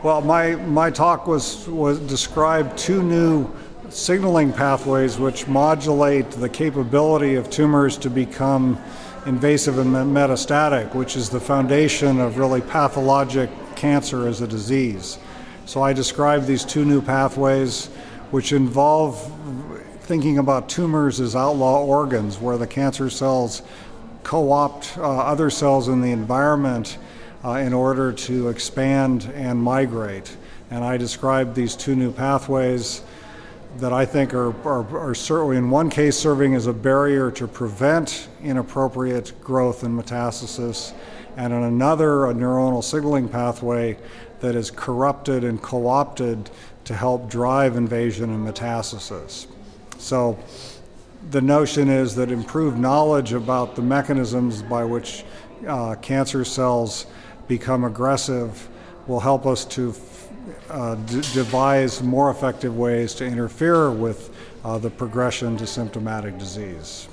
Well, my talk was described two new signaling pathways which modulate the capability of tumors to become invasive and metastatic, which is the foundation of really pathologic cancer as a disease. So I described these two new pathways which involve thinking about tumors as outlaw organs where the cancer cells co-opt other cells in the environment in order to expand and migrate. And I described these two new pathways that I think are certainly in one case serving as a barrier to prevent inappropriate growth and metastasis, and in another, a neuronal signaling pathway that is corrupted and co-opted to help drive invasion and metastasis. So the notion is that improved knowledge about the mechanisms by which cancer cells become aggressive will help us to devise more effective ways to interfere with the progression to symptomatic disease.